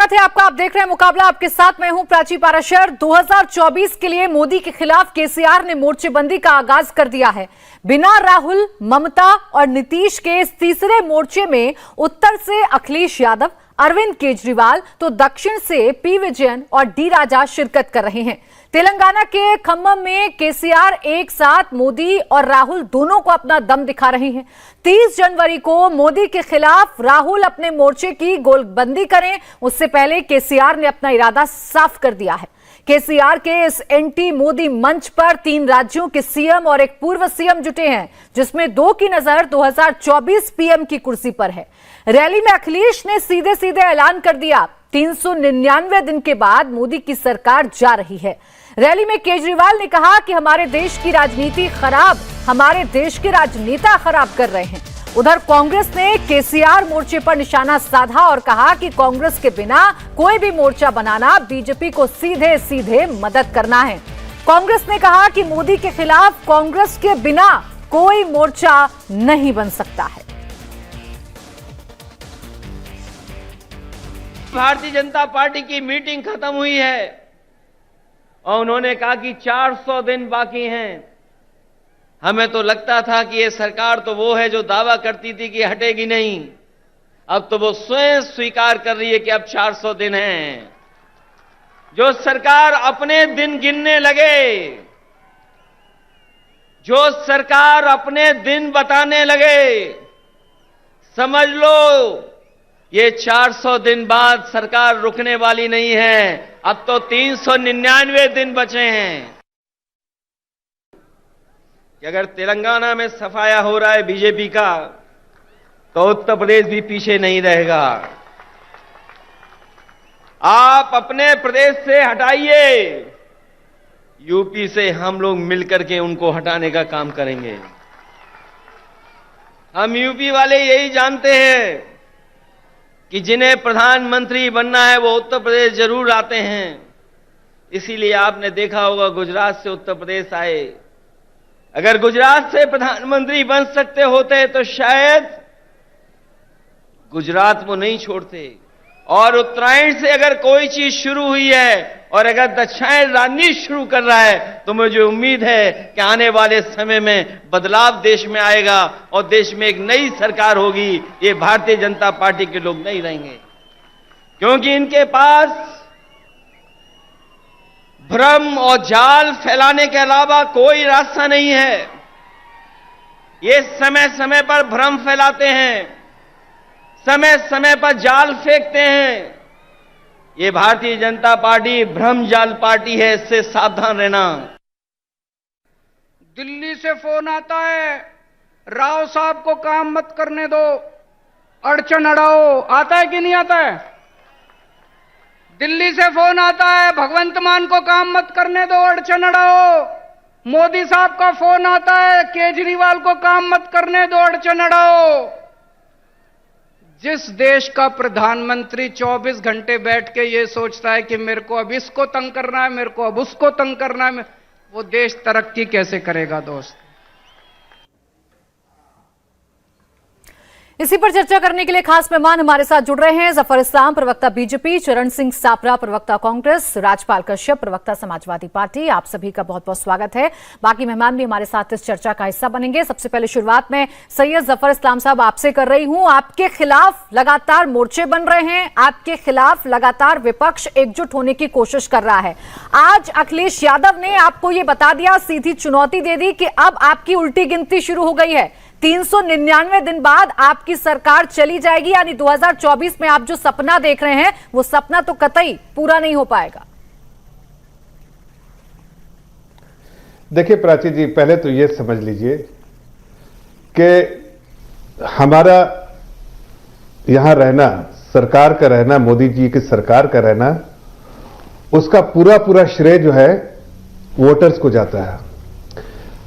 स्वागत है आपका। आप देख रहे हैं मुकाबला, आपके साथ मैं हूं प्राची पाराशर। 2024 के लिए मोदी के खिलाफ केसीआर ने मोर्चेबंदी का आगाज कर दिया है। बिना राहुल, ममता और नीतीश के इस तीसरे मोर्चे में उत्तर से अखिलेश यादव, अरविंद केजरीवाल तो दक्षिण से पी विजयन और डी राजा शिरकत कर रहे हैं। तेलंगाना के खम्मम में केसीआर एक साथ मोदी और राहुल दोनों को अपना दम दिखा रहे हैं। 30 जनवरी को मोदी के खिलाफ राहुल अपने मोर्चे की गोलबंदी करें, उससे पहले केसीआर ने अपना इरादा साफ कर दिया है। केसीआर के इस एंटी मोदी मंच पर 3 राज्यों के सीएम और एक पूर्व सीएम जुटे हैं, जिसमें 2 की नजर 2024 पीएम की कुर्सी पर है। रैली में अखिलेश ने सीधे सीधे ऐलान कर दिया, 399 दिन के बाद मोदी की सरकार जा रही है। रैली में केजरीवाल ने कहा कि हमारे देश की राजनीति खराब, हमारे देश के राजनेता खराब कर रहे हैं। उधर कांग्रेस ने केसीआर मोर्चे पर निशाना साधा और कहा कि कांग्रेस के बिना कोई भी मोर्चा बनाना बीजेपी को सीधे सीधे मदद करना है। कांग्रेस ने कहा कि मोदी के खिलाफ कांग्रेस के बिना कोई मोर्चा नहीं बन सकता है। भारतीय जनता पार्टी की मीटिंग खत्म हुई है और उन्होंने कहा कि 400 दिन बाकी हैं। हमें तो लगता था कि ये सरकार तो वो है जो दावा करती थी कि हटेगी नहीं, अब तो वो स्वयं स्वीकार कर रही है कि अब 400 दिन हैं। जो सरकार अपने दिन गिनने लगे, जो सरकार अपने दिन बताने लगे, समझ लो ये 400 दिन बाद सरकार रुकने वाली नहीं है। अब तो 399 दिन बचे हैं कि अगर तेलंगाना में सफाया हो रहा है बीजेपी का, तो उत्तर प्रदेश भी पीछे नहीं रहेगा। आप अपने प्रदेश से हटाइए, यूपी से हम लोग मिलकर के उनको हटाने का काम करेंगे। हम यूपी वाले यही जानते हैं कि जिन्हें प्रधानमंत्री बनना है वो उत्तर प्रदेश जरूर आते हैं। इसीलिए आपने देखा होगा गुजरात से उत्तर प्रदेश आए। अगर गुजरात से प्रधानमंत्री बन सकते होते तो शायद गुजरात को नहीं छोड़ते। और उत्तरायण से अगर कोई चीज शुरू हुई है और अगर दक्षिणायन राजनीति शुरू कर रहा है, तो मुझे उम्मीद है कि आने वाले समय में बदलाव देश में आएगा और देश में एक नई सरकार होगी। ये भारतीय जनता पार्टी के लोग नहीं रहेंगे, क्योंकि इनके पास भ्रम और जाल फैलाने के अलावा कोई रास्ता नहीं है। ये समय समय पर भ्रम फैलाते हैं, समय समय पर जाल फेंकते हैं। ये भारतीय जनता पार्टी भ्रम जाल पार्टी है, इससे सावधान रहना। दिल्ली से फोन आता है, राव साहब को काम मत करने दो, अड़चन अड़ाओ। आता है कि नहीं आता है? दिल्ली से फोन आता है, भगवंत मान को काम मत करने दो, अड़चन अड़ाओ। मोदी साहब का फोन आता है, केजरीवाल को काम मत करने दो, अड़चन अड़ाओ। जिस देश का प्रधानमंत्री 24 घंटे बैठ के ये सोचता है कि मेरे को अब इसको तंग करना है, मेरे को अब उसको तंग करना है, वो देश तरक्की कैसे करेगा दोस्त? इसी पर चर्चा करने के लिए खास मेहमान हमारे साथ जुड़ रहे हैं। जफर इस्लाम, प्रवक्ता बीजेपी, चरण सिंह सापरा, प्रवक्ता कांग्रेस, राजपाल कश्यप, प्रवक्ता समाजवादी पार्टी। आप सभी का बहुत बहुत स्वागत है। बाकी मेहमान भी हमारे साथ इस चर्चा का हिस्सा बनेंगे। सबसे पहले शुरुआत में सैयद जफर इस्लाम साहब आपसे कर रही हूं। आपके खिलाफ लगातार मोर्चे बन रहे हैं, आपके खिलाफ लगातार विपक्ष एकजुट होने की कोशिश कर रहा है। आज अखिलेश यादव ने आपको ये बता दिया, सीधी चुनौती दे दी कि अब आपकी उल्टी गिनती शुरू हो गई है। 399 दिन बाद आपकी सरकार चली जाएगी, यानी 2024 में आप जो सपना देख रहे हैं वो सपना तो कतई पूरा नहीं हो पाएगा। देखिए प्राची जी, पहले तो ये समझ लीजिए कि हमारा यहां रहना, सरकार का रहना, मोदी जी की सरकार का रहना, उसका पूरा पूरा श्रेय जो है वोटर्स को जाता है।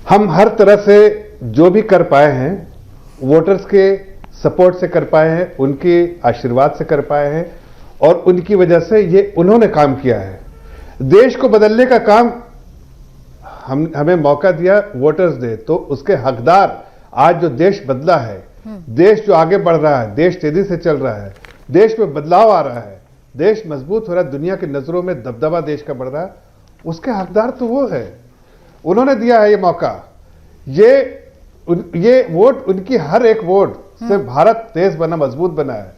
हम हर तरह से जो भी कर पाए हैं वोटर्स के सपोर्ट से कर पाए हैं, उनके आशीर्वाद से कर पाए हैं, और उनकी वजह से ये उन्होंने काम किया है। देश को बदलने का काम हमें मौका दिया वोटर्स ने, तो उसके हकदार आज जो देश बदला है, देश जो आगे बढ़ रहा है, देश तेजी से चल रहा है, देश में बदलाव आ रहा है, देश मजबूत हो रहा है, दुनिया की नजरों में दबदबा देश का बढ़ रहा है, उसके हकदार तो वो है। उन्होंने दिया है ये मौका, ये वोट, उनकी हर एक वोट से भारत देश बना, मजबूत बना है।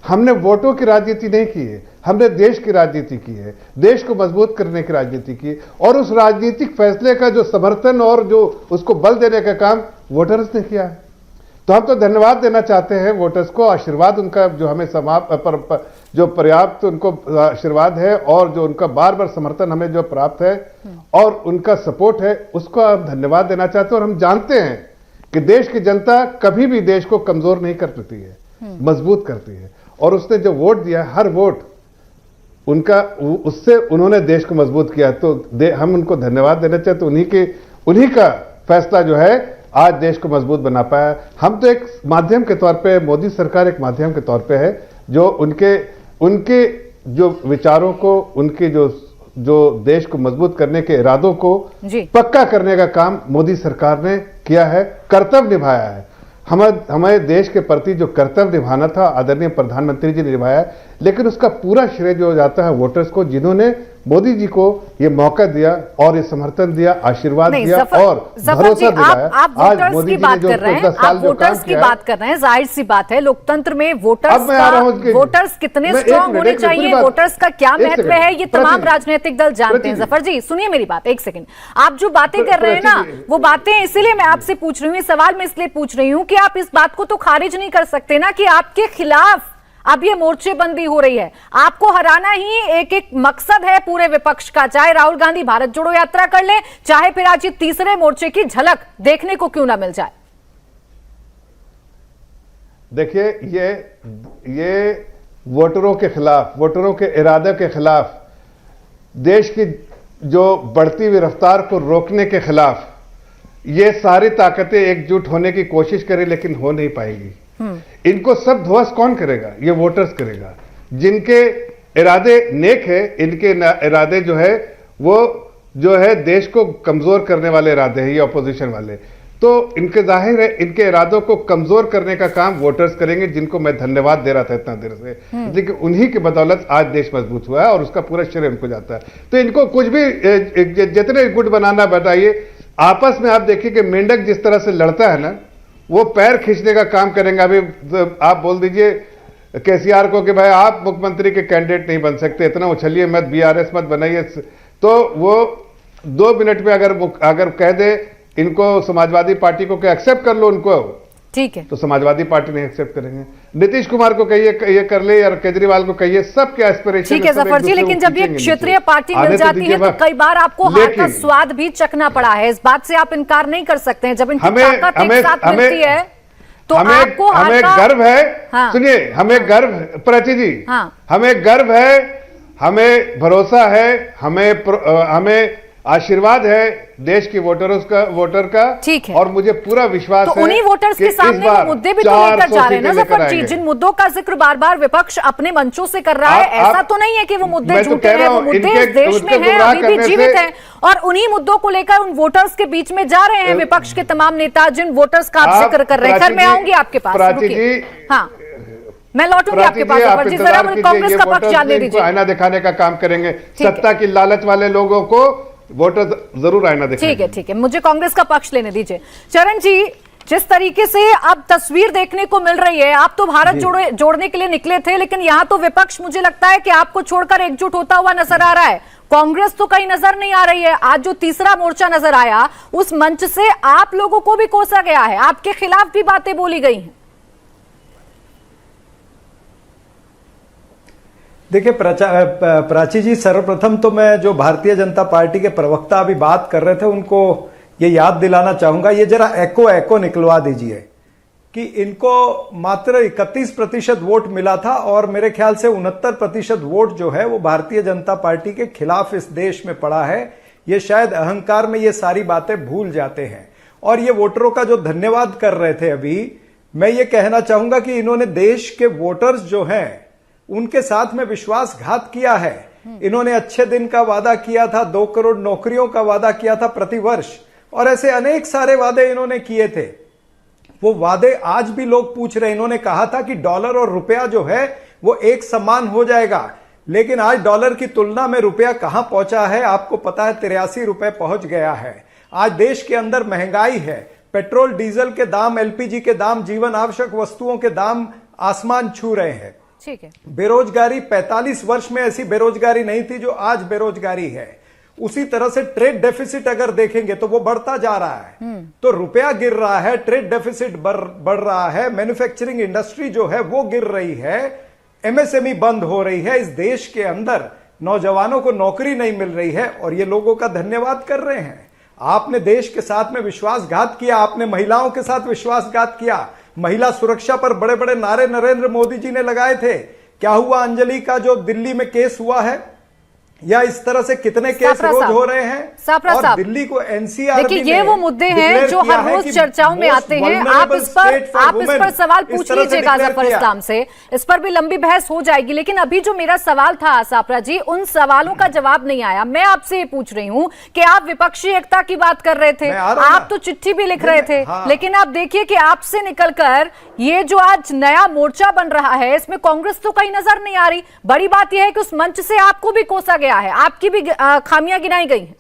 हमने वोटों की राजनीति नहीं की है, हमने देश की राजनीति की है, देश को मजबूत करने की राजनीति की है, और उस राजनीतिक फैसले का जो समर्थन और जो उसको बल देने का काम वोटर्स ने किया है। तो हम तो धन्यवाद देना चाहते हैं वोटर्स को, आशीर्वाद उनका जो हमें जो पर्याप्त उनको आशीर्वाद है, और जो उनका बार बार समर्थन हमें जो प्राप्त है और उनका सपोर्ट है, उसको हम धन्यवाद देना चाहते हैं। और हम जानते हैं कि देश की जनता कभी भी देश को कमजोर नहीं करती है, मजबूत करती है, और उसने जो वोट दिया, हर वोट उनका, उससे उन्होंने देश को मजबूत किया। तो हम उनको धन्यवाद देना चाहते, उन्हीं का फैसला जो है आज देश को मजबूत बना पाया। हम तो एक माध्यम के तौर पे, मोदी सरकार एक माध्यम के तौर पे है, जो उनके जो विचारों को, उनके जो देश को मजबूत करने के इरादों को पक्का करने का काम मोदी सरकार ने किया है, कर्तव्य निभाया है। हमें देश के प्रति जो कर्तव्य निभाना था आदरणीय प्रधानमंत्री जी ने निभाया, लेकिन उसका पूरा श्रेय जो जाता है वोटर्स को, जिन्होंने मोदी जी को ये मौका दिया और ये समर्थन दिया, आशीर्वाद दिया और भरोसा दिलाया। आप वोटर्स की बात कर रहे हैं, आप वोटर्स की बात कर रहे हैं, जाहिर सी बात है लोकतंत्र में वोटर्स कितने स्ट्रांग होने चाहिए, वोटर्स का क्या महत्व है, ये तमाम राजनीतिक दल जानते हैं। जफर जी सुनिए मेरी बात एक सेकंड, आप जो बातें कर रहे हैं ना, वो बातें इसीलिए मैं आपसे पूछ रही हूँ, सवाल मैं इसलिए पूछ रही हूँ कि आप इस बात को तो खारिज नहीं कर सकते ना कि आपके खिलाफ अब ये मोर्चेबंदी हो रही है। आपको हराना ही एक मकसद है पूरे विपक्ष का, चाहे राहुल गांधी भारत जोड़ो यात्रा कर ले, चाहे फिर आज ये तीसरे मोर्चे की झलक देखने को क्यों ना मिल जाए। देखिए, ये वोटरों के खिलाफ, वोटरों के इरादे के खिलाफ, देश की जो बढ़ती हुई रफ्तार को रोकने के खिलाफ ये सारी ताकतें एकजुट होने की कोशिश करें, लेकिन हो नहीं पाएगी। इनको सब ध्वस्त कौन करेगा? ये वोटर्स करेगा, जिनके इरादे नेक है। इनके इरादे जो है वो जो है देश को कमजोर करने वाले इरादे हैं, ये अपोजिशन वाले। तो इनके जाहिर है इनके इरादों को कमजोर करने का काम वोटर्स करेंगे, जिनको मैं धन्यवाद दे रहा था इतना देर से। देखिए, उन्हीं की बदौलत आज देश मजबूत हुआ है और उसका पूरा श्रेय उनको जाता है। तो इनको कुछ भी जितने गुट बनाना बताइए, आपस में आप देखिए कि मेंढक जिस तरह से लड़ता है ना, वो पैर खींचने का काम करेंगे। अभी आप बोल दीजिए केसीआर को कि भाई आप मुख्यमंत्री के कैंडिडेट नहीं बन सकते, इतना उछलिए मत, बीआरएस मत बनाइए, तो वो 2 मिनट में अगर कह दे इनको समाजवादी पार्टी को कि एक्सेप्ट कर लो उनको, ठीक है, तो समाजवादी पार्टी नहीं एक्सेप्ट करेंगे। नीतीश कुमार को कहिए ये कर ले, या केजरीवाल को कहिए, सबके एस्पिरेशन। ठीक है जफर जी, लेकिन जब ये क्षेत्रीय पार्टी मिल जाती है तो कई बार आपको हार का स्वाद भी चखना पड़ा है, इस बात से आप इनकार नहीं कर सकते हैं। जब इनकी ताकत एक साथ मिलती है तो आपको हमें गर्व है। सुनिए, हमें गर्व, प्राची जी, हमें गर्व है, हमें भरोसा है, हमें आशीर्वाद है देश की वोटर का, ठीक है, और मुझे पूरा विश्वास तो उन्हीं वोटर्स के सामने वो मुद्दे भी तो लेकर जा रहे हैं ना जफर जी, जिन मुद्दों का जिक्र बार बार विपक्ष अपने मंचों से कर रहा है। ऐसा तो नहीं है कि वो मुद्दे झूठे हैं, वो मुद्दे इस देश में हैं, अभी भी जीवित हैं, और उन्हीं मुद्दों को लेकर उन वोटर्स के बीच में जा रहे हैं विपक्ष के तमाम नेता, जिन वोटर्स का आप जिक्र कर रहे हैं। खैर मैं आऊंगी आपके पास, हाँ मैं लौटूंगी आपके पास। जफर जी जरा मुझे कांग्रेस का पक्ष जानने दीजिए। आईना दिखाने का काम करेंगे, सत्ता की लालच वाले लोगों को वोटर जरूर आईना दिखाएंगे। ठीक है, मुझे कांग्रेस का पक्ष लेने दीजिए। चरण जी, जिस तरीके से अब तस्वीर देखने को मिल रही है, आप तो भारत जोड़ने के लिए निकले थे, लेकिन यहां तो विपक्ष मुझे लगता है कि आपको छोड़कर एकजुट होता हुआ नजर आ रहा है। कांग्रेस तो कहीं नजर नहीं आ रही है। आज जो तीसरा मोर्चा नजर आया, उस मंच से आप लोगों को भी कोसा गया है, आपके खिलाफ भी बातें बोली गई हैं। देखिए प्राची जी, सर्वप्रथम तो मैं जो भारतीय जनता पार्टी के प्रवक्ता अभी बात कर रहे थे उनको ये याद दिलाना चाहूंगा, ये जरा एको निकलवा दीजिए कि इनको मात्र 31% वोट मिला था और मेरे ख्याल से 69% वोट जो है वो भारतीय जनता पार्टी के खिलाफ इस देश में पड़ा है। ये शायद अहंकार में ये सारी बातें भूल जाते हैं। और ये वोटरों का जो धन्यवाद कर रहे थे अभी, मैं ये कहना चाहूंगा कि इन्होंने देश के वोटर्स जो हैं उनके साथ में विश्वासघात किया है। इन्होंने अच्छे दिन का वादा किया था, 2 करोड़ नौकरियों का वादा किया था प्रतिवर्ष, और ऐसे अनेक सारे वादे इन्होंने किए थे। वो वादे आज भी लोग पूछ रहे हैं। इन्होंने कहा था कि डॉलर और रुपया जो है वो एक समान हो जाएगा। लेकिन आज डॉलर की तुलना में रुपया कहां पहुंचा है आपको पता है, 83 रुपए पहुंच गया है। आज देश के अंदर महंगाई है, पेट्रोल डीजल के दाम, एलपीजी के दाम, जीवन आवश्यक वस्तुओं के दाम आसमान छू रहे हैं। ठीक है। बेरोजगारी 45 वर्ष में ऐसी बेरोजगारी नहीं थी जो आज बेरोजगारी है। उसी तरह से ट्रेड डेफिसिट अगर देखेंगे तो वो बढ़ता जा रहा है। तो रुपया गिर रहा है, ट्रेड डेफिसिट बढ़ रहा है, मैन्युफैक्चरिंग इंडस्ट्री जो है वो गिर रही है, एमएसएमई बंद हो रही है। इस देश के अंदर नौजवानों को नौकरी नहीं मिल रही है और ये लोगों का धन्यवाद कर रहे हैं। आपने देश के साथ में विश्वासघात किया, आपने महिलाओं के साथ विश्वासघात किया। महिला सुरक्षा पर बड़े बड़े नारे नरेंद्र मोदी जी ने लगाए थे। क्या हुआ अंजलि का जो दिल्ली में केस हुआ है, या इस तरह से कितने केस रोज हो रहे हैं, और दिल्ली को एनसीआर देखिए ये वो मुद्दे हैं जो हर रोज चर्चाओं में आते हैं। आप इस पर सवाल पूछ लीजिएगा जफर इस्लाम से, इस पर भी लंबी बहस हो जाएगी। लेकिन अभी जो मेरा सवाल था सापरा जी, उन सवालों का जवाब नहीं आया। मैं आपसे ये पूछ रही हूं कि आप विपक्षी एकता की बात कर रहे थे, आप तो चिट्ठी भी लिख रहे थे, लेकिन आप देखिए कि आपसे निकलकर ये जो आज नया मोर्चा बन रहा है, इसमें कांग्रेस तो कहीं नजर नहीं आ रही। बड़ी बात यह है कि उस मंच से आपको भी कोसा गया है, आपकी भी खामियां गिनाई गई हैं।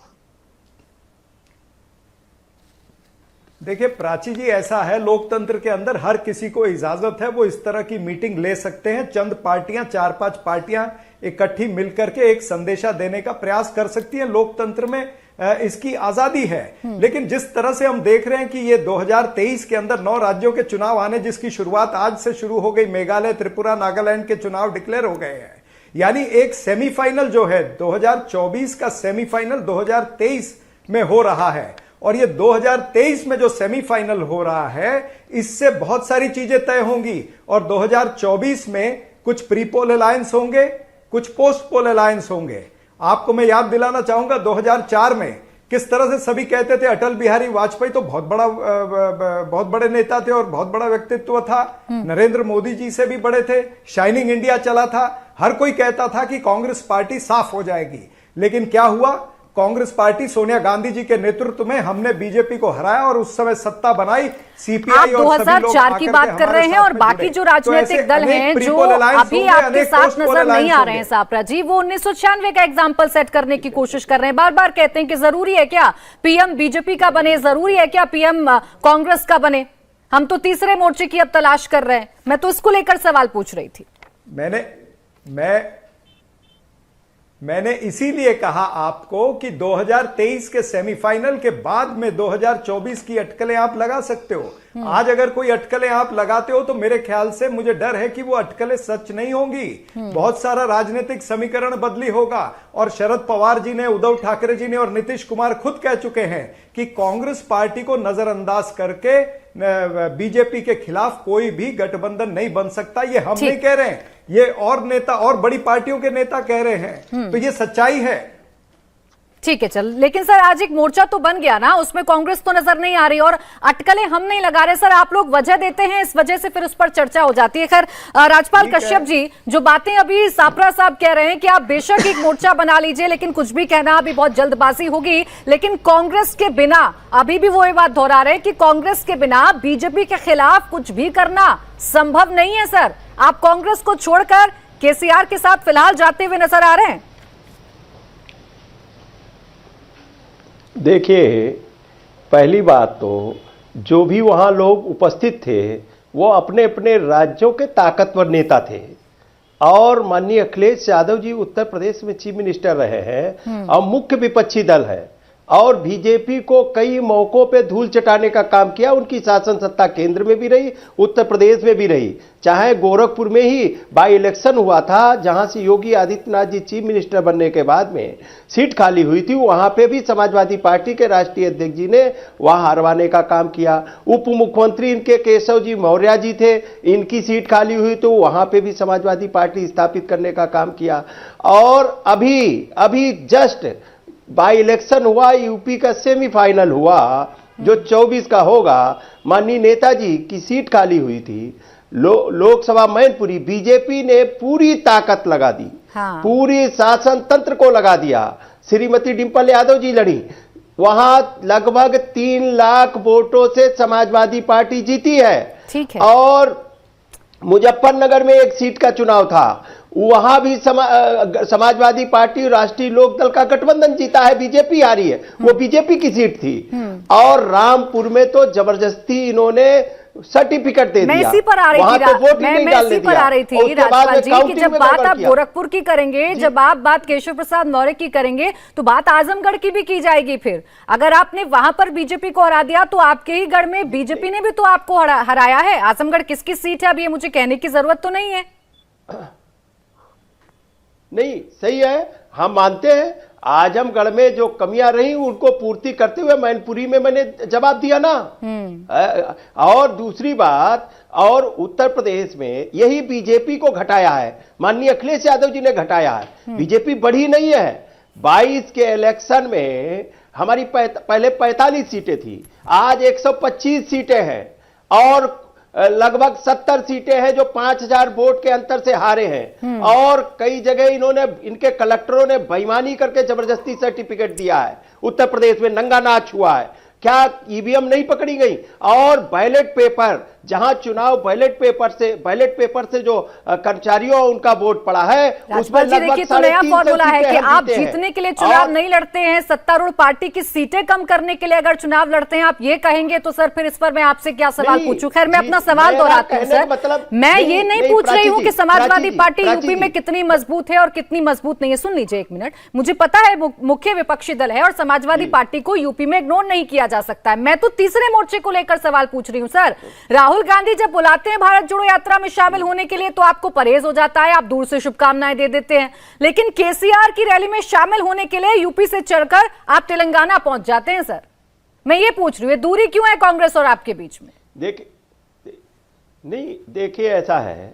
देखिए प्राची जी, ऐसा है लोकतंत्र के अंदर हर किसी को इजाजत है, वो इस तरह की मीटिंग ले सकते हैं। चंद पार्टियां, 4-5 पार्टियां इकट्ठी मिलकर के एक संदेशा देने का प्रयास कर सकती हैं। लोकतंत्र में इसकी आजादी है। लेकिन जिस तरह से हम देख रहे हैं कि ये 2023 के अंदर 9 राज्यों के चुनाव आने, जिसकी शुरुआत आज से शुरू हो गई, मेघालय, त्रिपुरा, नागालैंड के चुनाव डिक्लेयर हो गए हैं। यानी एक सेमीफाइनल जो है 2024 का सेमीफाइनल 2023 में हो रहा है, और ये 2023 में जो सेमीफाइनल हो रहा है इससे बहुत सारी चीजें तय होंगी। और 2024 में कुछ प्री पोल अलायंस होंगे, कुछ पोस्ट पोल अलायंस होंगे। आपको मैं याद दिलाना चाहूंगा 2004 में किस तरह से सभी कहते थे अटल बिहारी वाजपेयी तो बहुत बड़े नेता थे और बहुत बड़ा व्यक्तित्व था, नरेंद्र मोदी जी से भी बड़े थे, शाइनिंग इंडिया चला था, हर कोई कहता था कि कांग्रेस पार्टी साफ हो जाएगी। लेकिन क्या हुआ, कांग्रेस पार्टी सोनिया गांधी जी के नेतृत्व में हमने बीजेपी को हराया और उस समय सत्ता बनाई। सीपीआई और 2004 की बात कर रहे हैं, और बाकी जो राजनीतिक दल हैं जो अभी आपके साथ नजर नहीं आ रहे हैं सापरा जी, वो 1996 का एग्जाम्पल सेट करने की कोशिश कर रहे हैं। बार बार कहते हैं कि जरूरी है क्या पीएम बीजेपी का बने, जरूरी है क्या पीएम कांग्रेस का बने। हम तो तीसरे मोर्चे की अब तलाश कर रहे हैं। मैं तो इसको लेकर सवाल पूछ रही थी। मैंने इसीलिए कहा आपको कि 2023 के सेमीफाइनल के बाद में 2024 की अटकलें आप लगा सकते हो। आज अगर कोई अटकलें आप लगाते हो तो मेरे ख्याल से मुझे डर है कि वो अटकलें सच नहीं होंगी। बहुत सारा राजनीतिक समीकरण बदली होगा। और शरद पवार जी ने, उद्धव ठाकरे जी ने और नीतीश कुमार खुद कह चुके हैं कि कांग्रेस पार्टी को नजरअंदाज करके बीजेपी के खिलाफ कोई भी गठबंधन नहीं बन सकता। ये हम नहीं कह रहे हैं, ये और नेता और बड़ी पार्टियों के नेता कह रहे हैं। तो ये सच्चाई है। ठीक है, चल, लेकिन सर आज एक मोर्चा तो बन गया ना, उसमें कांग्रेस तो नजर नहीं आ रही और अटकलें हम नहीं लगा रहे। सर आप लोग वजह देते हैं, इस वजह से फिर उस पर चर्चा हो जाती है। खैर राजपाल कश्यप जी, जो बातें अभी सापरा साहब कह रहे हैं कि आप बेशक एक मोर्चा बना लीजिए, लेकिन कुछ भी कहना अभी बहुत जल्दबाजी होगी। लेकिन कांग्रेस के बिना, अभी भी वो ये बात दोहरा रहे हैं कि कांग्रेस के बिना बीजेपी के खिलाफ कुछ भी करना संभव नहीं है। सर आप कांग्रेस को छोड़कर केसीआर के साथ फिलहाल जाते हुए नजर आ रहे हैं। देखिए, पहली बात तो जो भी वहाँ लोग उपस्थित थे वो अपने अपने राज्यों के ताकतवर नेता थे। और माननीय अखिलेश यादव जी उत्तर प्रदेश में चीफ मिनिस्टर रहे हैं और मुख्य विपक्षी दल है, और बीजेपी को कई मौकों पे धूल चटाने का काम किया। उनकी शासन सत्ता केंद्र में भी रही, उत्तर प्रदेश में भी रही। चाहे गोरखपुर में ही बाई इलेक्शन हुआ था, जहां से योगी आदित्यनाथ जी चीफ मिनिस्टर बनने के बाद में सीट खाली हुई थी, वहां पे भी समाजवादी पार्टी के राष्ट्रीय अध्यक्ष जी ने वहां हरवाने का काम किया। उप मुख्यमंत्री इनके केशव जी मौर्य जी थे, इनकी सीट खाली हुई तो वहां पे भी समाजवादी पार्टी स्थापित करने का काम किया। और अभी जस्ट बाई इलेक्शन हुआ, यूपी का सेमीफाइनल हुआ जो 24 का होगा, माननीय नेताजी की सीट खाली हुई थी। लोकसभा मैनपुरी बीजेपी ने पूरी ताकत लगा दी, पूरी शासन तंत्र को लगा दिया। श्रीमती डिंपल यादव जी लड़ी, वहां लगभग 3 लाख वोटों से समाजवादी पार्टी जीती है। ठीक है। और मुजफ्फरनगर में एक सीट का चुनाव था, वहां भी समाजवादी पार्टी और राष्ट्रीय लोकदल का गठबंधन जीता है, बीजेपी हारी है, वो बीजेपी की सीट थी। और रामपुर में तो जबरदस्ती इन्होंने सर्टिफिकेट दे दिया। मैं इसी पर आ रही थी, मैं इसी पर आ रही थी राजपाल जी कि जब बात आप गोरखपुर की करेंगे, जब आप बात केशव प्रसाद मौर्य की करेंगे, तो बात आजमगढ़ की भी की जाएगी। फिर अगर आपने वहां पर बीजेपी को हरा दिया तो आपके ही गढ़ में बीजेपी ने भी तो आपको हराया है। आजमगढ़ किसकी सीट है अब ये मुझे कहने की जरूरत तो नहीं है। नहीं, सही है, हम मानते हैं आजमगढ़ में जो कमियां रही उनको पूर्ति करते हुए मैनपुरी में मैंने जवाब दिया ना। और दूसरी बात, और उत्तर प्रदेश में यही बीजेपी को घटाया है, माननीय अखिलेश यादव जी ने घटाया है। बीजेपी बढ़ी नहीं है। 22 के इलेक्शन में हमारी पहले 45 सीटें थी, आज 125 सीटें हैं और लगभग 70 सीटें हैं जो 5000 वोट के अंतर से हारे हैं। और कई जगह इनके कलेक्टरों ने बेईमानी करके जबरदस्ती सर्टिफिकेट दिया है। उत्तर प्रदेश में नंगा नाच हुआ है। क्या ईवीएम नहीं पकड़ी गई? और बैलेट पेपर, जहां चुनाव बैलेट पेपर से जो कर्मचारियों उनका वोट पड़ा है उसमें लगभग तो नया फॉर्मूला है कि आप जीतने के लिए चुनाव नहीं लड़ते हैं, सत्तारूढ़ पार्टी की सीटें कम करने के लिए अगर चुनाव लड़ते हैं आप ये कहेंगे तो सर फिर इस पर मैं आपसे क्या सवाल पूछूं। खैर मैं अपना सवाल दोहराती हूं सर, मतलब मैं ये नहीं पूछ रही हूं कि समाजवादी पार्टी यूपी में कितनी मजबूत है और कितनी मजबूत नहीं है। सुन लीजिए एक मिनट, मुझे पता है मुख्य विपक्षी दल है और समाजवादी पार्टी को यूपी में इग्नोर नहीं किया जा सकता है। मैं तो तीसरे मोर्चे को लेकर सवाल पूछ रही हूं सर। राहुल गांधी जब बुलाते हैं भारत जोड़ो यात्रा में शामिल होने के लिए तो आपको परहेज हो जाता है, आप दूर से शुभकामनाएं दे देते हैं, लेकिन केसीआर की रैली में शामिल होने के लिए यूपी से चढ़कर आप तेलंगाना पहुंच जाते हैं सर। मैं ये पूछ रही हूं दूरी क्यों है कांग्रेस और आपके बीच में? देखिए ऐसा है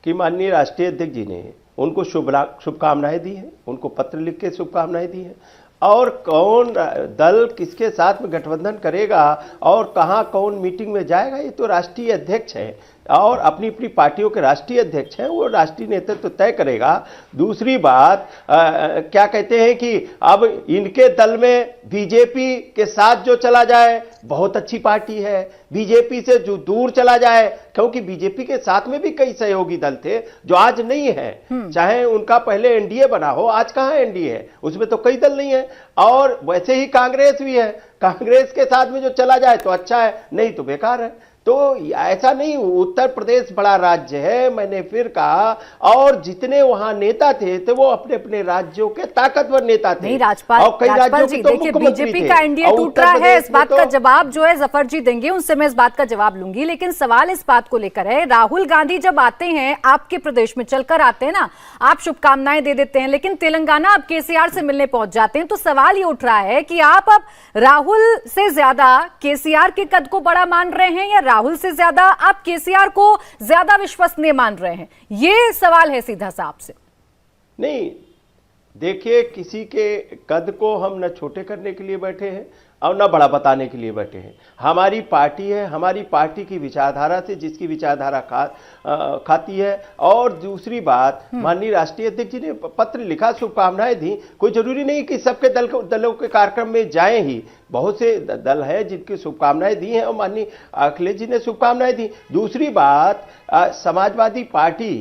कि माननीय राष्ट्रीय अध्यक्ष जी ने उनको शुभकामनाएं दी हैं, उनको पत्र लिख के शुभकामनाएं दी हैं। और कौन दल किसके साथ में गठबंधन करेगा और कहां कौन मीटिंग में जाएगा ये तो राष्ट्रीय अध्यक्ष है और अपनी अपनी पार्टियों के राष्ट्रीय अध्यक्ष हैं, वो राष्ट्रीय नेतृत्व तय करेगा। दूसरी बात क्या कहते हैं कि अब इनके दल में बीजेपी के साथ जो चला जाए बहुत अच्छी पार्टी है, बीजेपी से जो दूर चला जाए, क्योंकि बीजेपी के साथ में भी कई सहयोगी दल थे जो आज नहीं है, चाहे उनका पहले एनडीए बना हो, आज कहां एनडीए है, उसमें तो कई दल नहीं है। और वैसे ही कांग्रेस भी है, कांग्रेस के साथ में जो चला जाए तो अच्छा है, नहीं तो बेकार है। तो ऐसा नहीं, उत्तर प्रदेश बड़ा राज्य है, मैंने फिर कहा, और जितने वहां नेता थे तो वो अपने अपने राज्यों के ताकतवर नेता थे। नहीं राजपाल जी, देखिए बीजेपी का एनडीए टूट रहा है, इस बात का जवाब जो है जफर जी देंगे, उनसे मैं इस बात का जवाब लूंगी, लेकिन सवाल इस बात को लेकर है, राहुल गांधी जब आते हैं आपके प्रदेश में चलकर आते हैं ना, आप शुभकामनाएं दे देते हैं, लेकिन तेलंगाना आप केसीआर से मिलने पहुंच जाते हैं, तो सवाल ये उठ रहा है कि आप अब राहुल से ज्यादा केसीआर के कद को बड़ा मान रहे हैं या राहुल से ज्यादा आप केसीआर को ज्यादा विश्वसनीय मान रहे हैं? ये सवाल है सीधा सा आपसे। नहीं, देखिए किसी के कद को हम न छोटे करने के लिए बैठे हैं और न बड़ा बताने के लिए बैठे हैं। हमारी पार्टी है, हमारी पार्टी की विचारधारा से जिसकी विचारधारा खाती है। और दूसरी बात, माननीय राष्ट्रीय अध्यक्ष जी ने पत्र लिखा, शुभकामनाएं दी, कोई जरूरी नहीं कि सबके दलों के कार्यक्रम में जाएं ही, बहुत से दल हैं जिनकी शुभकामनाएं दी हैं और माननीय अखिलेश जी ने शुभकामनाएं दी। दूसरी बात, समाजवादी पार्टी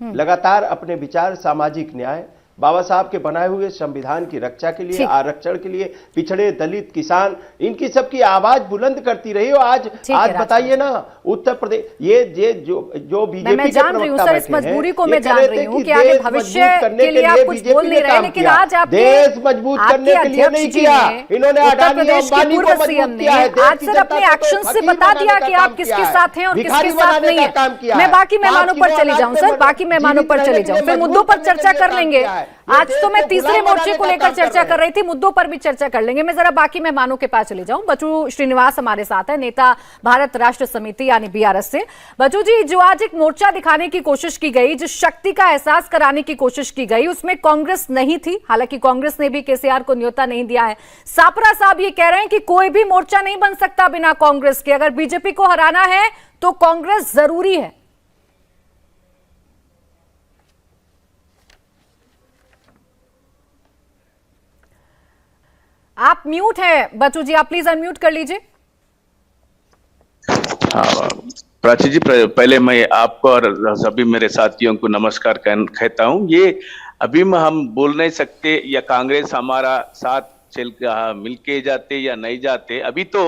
लगातार अपने विचार, सामाजिक न्याय, बाबा साहब के बनाए हुए संविधान की रक्षा के लिए, आरक्षण के लिए, पिछड़े, दलित, किसान, इनकी सबकी आवाज बुलंद करती रही। और आज बताइए ना, उत्तर प्रदेश ये जो बीजेपी मैं जान रही हूं सर, इस मजबूरी को मैं जान रही हूं कि आगे भविष्य के लिए आप कुछ बोल नहीं रहे, लेकिन आज आपके देश मजबूत करने के लिए नहीं किया इन्होंने, अडानी अंबानी को मजबूत किया है। आज सर अपने एक्शन से बता दिया कि आप किसके साथ हैं और किसके साथ नहीं है। मैं बाकी मेहमानों पर चली जाऊं सर, बाकी मेहमानों पर चली जाऊं, फिर मुद्दों पर चर्चा कर लेंगे। आज तो मैं तीसरे मोर्चे को लेकर चर्चा कर रही थी, मुद्दों पर भी चर्चा कर लेंगे। मैं जरा बाकी मेहमानों के पास चले जाऊं। बच्चू श्रीनिवास हमारे साथ है, नेता भारत राष्ट्र समिति यानी बीआरएस से। बच्चू जी, जो आज एक मोर्चा दिखाने की कोशिश की गई, जिस शक्ति का एहसास कराने की कोशिश की गई, उसमें कांग्रेस नहीं थी, हालांकि कांग्रेस ने भी केसीआर को न्योता नहीं दिया है। सापरा साहब ये कह रहे हैं कि कोई भी मोर्चा नहीं बन सकता बिना कांग्रेस के, अगर बीजेपी को हराना है तो कांग्रेस जरूरी है। आप म्यूट हैं बच्चू जी, आप प्लीज अनम्यूट कर लीजिए। हाँ, प्राची जी, पहले मैं आपको और सभी मेरे साथियों को नमस्कार कहता हूँ। ये अभी में हम बोल नहीं सकते या कांग्रेस हमारा साथ चल मिलके जाते या नहीं जाते। अभी तो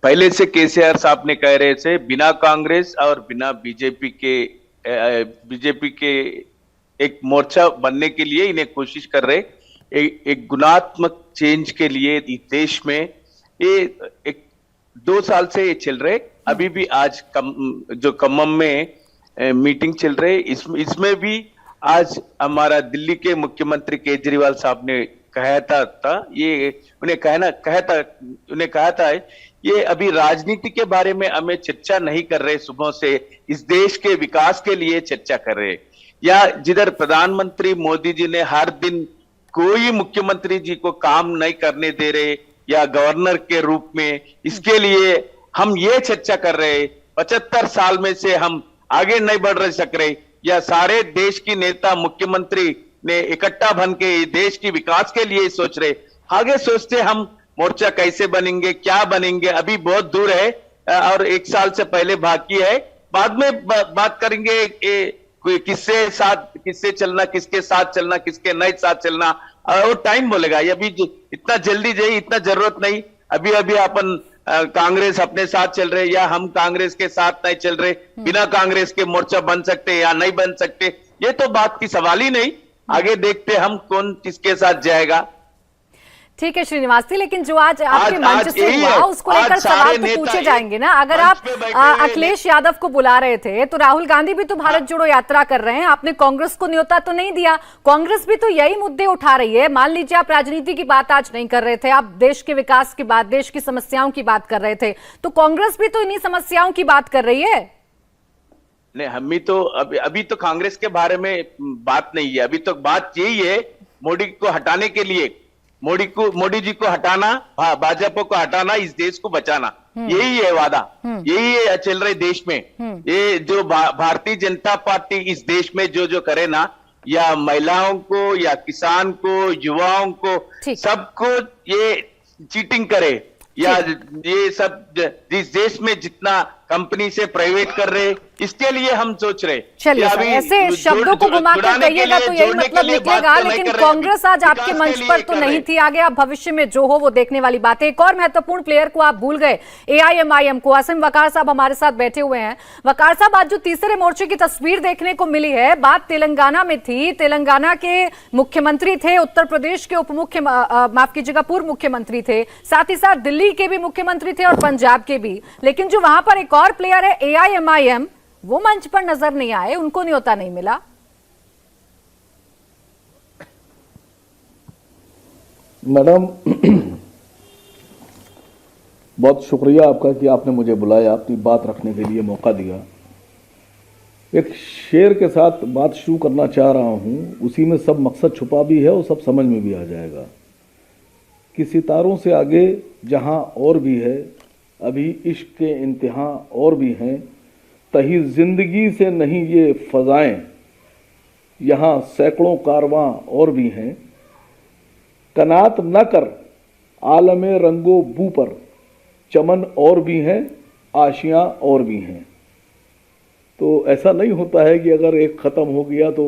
पहले से केसीआर साहब ने कह रहे थे बिना कांग्रेस और बिना बीजेपी के एक मोर्चा बनने के लिए इन्हें कोशिश कर रहे, एक गुणात्मक चेंज के लिए इस देश में ये एक 2 साल से ये चल रहे। अभी भी आज जो खम्मम में मीटिंग चल रही, इसमें भी आज हमारा दिल्ली के मुख्यमंत्री केजरीवाल साहब ने कहा था ये उन्हें कहा था ये अभी राजनीति के बारे में हमें चर्चा नहीं कर रहे, सुबह से इस देश के विकास के लिए चर्चा कर रहे। या जिधर प्रधानमंत्री मोदी जी ने हर दिन कोई मुख्यमंत्री जी को काम नहीं करने दे रहे या गवर्नर के रूप में, इसके लिए हम ये चर्चा कर रहे 75 साल में से हम आगे नहीं बढ़ सक रहे, या सारे देश की नेता मुख्यमंत्री ने इकट्ठा बन के देश की विकास के लिए सोच रहे। आगे सोचते हम मोर्चा कैसे बनेंगे, क्या बनेंगे, अभी बहुत दूर है और 1 साल से पहले बाकी है। बाद में बात करेंगे किससे चलना, किसके साथ चलना, किसके नहीं साथ चलना, और टाइम बोलेगा। अभी इतना जल्दी जाइए, इतना जरूरत नहीं। अभी अपन कांग्रेस अपने साथ चल रहे या हम कांग्रेस के साथ नहीं चल रहे, बिना कांग्रेस के मोर्चा बन सकते या नहीं बन सकते, ये तो बात की सवाल ही नहीं। आगे देखते हम कौन किसके साथ जाएगा। ठीक है श्रीनिवासी, लेकिन जो आज आपके मंच से हुआ उसको लेकर सवाल तो पूछे जाएंगे ना। अगर आप अखिलेश यादव को बुला रहे थे तो राहुल गांधी भी तो भारत जोड़ो यात्रा कर रहे हैं, आपने कांग्रेस को न्योता तो नहीं दिया। कांग्रेस भी तो यही मुद्दे उठा रही है। मान लीजिए आप राजनीति की बात आज नहीं कर रहे थे, आप देश के विकास की बात, देश की समस्याओं की बात कर रहे थे, तो कांग्रेस भी तो इन्हीं समस्याओं की बात कर रही है। नहीं, हम भी तो अभी तो कांग्रेस के बारे में बात नहीं है। अभी तो बात यही है मोदी को हटाने के लिए, मोदी जी को हटाना, भाजपा को हटाना, इस देश को बचाना, यही है वादा, यही चल रहे देश में। ये जो भारतीय जनता पार्टी इस देश में जो करे ना, या महिलाओं को या किसान को, युवाओं को, सबको ये चीटिंग करे, या ये सब जिस देश में जितना कंपनी से प्राइवेट कर रहे, इसके लिए हम सोच रहे। चलिए, ऐसे शब्दों को घुमाकर कहिएगा तो यही मतलब निकलेगा, लेकिन कांग्रेस आज आपके मंच पर तो नहीं थी। आगे आप भविष्य में जो हो वो देखने वाली बात है। एक और महत्वपूर्ण प्लेयर को आप भूल गए, AIMIM को। आसिम वकार साहब हमारे साथ बैठे हुए हैं। वकार साहब, आज जो तीसरे मोर्चे की तस्वीर देखने को मिली है, बात तेलंगाना में थी, तेलंगाना के मुख्यमंत्री थे, उत्तर प्रदेश के माफ कीजिएगा पूर्व मुख्यमंत्री थे, साथ ही साथ दिल्ली के भी मुख्यमंत्री थे और पंजाब के भी। लेकिन जो वहां पर एक और प्लेयर है AIMIM, वो मंच पर नजर नहीं आए, उनको न्योता नहीं मिला। मैडम बहुत शुक्रिया आपका कि आपने मुझे बुलाया, अपनी बात रखने के लिए मौका दिया। एक शेर के साथ बात शुरू करना चाह रहा हूं, उसी में सब मकसद छुपा भी है और सब समझ में भी आ जाएगा कि सितारों से आगे जहां और भी है, अभी इश्क के इंतहा और भी हैं, तही जिंदगी से नहीं ये फजाएं, यहाँ सैकड़ों कारवां और भी हैं, कनात न कर आलमे रंगो बू पर, चमन और भी हैं, आशियां और भी हैं। तो ऐसा नहीं होता है कि अगर एक ख़त्म हो गया तो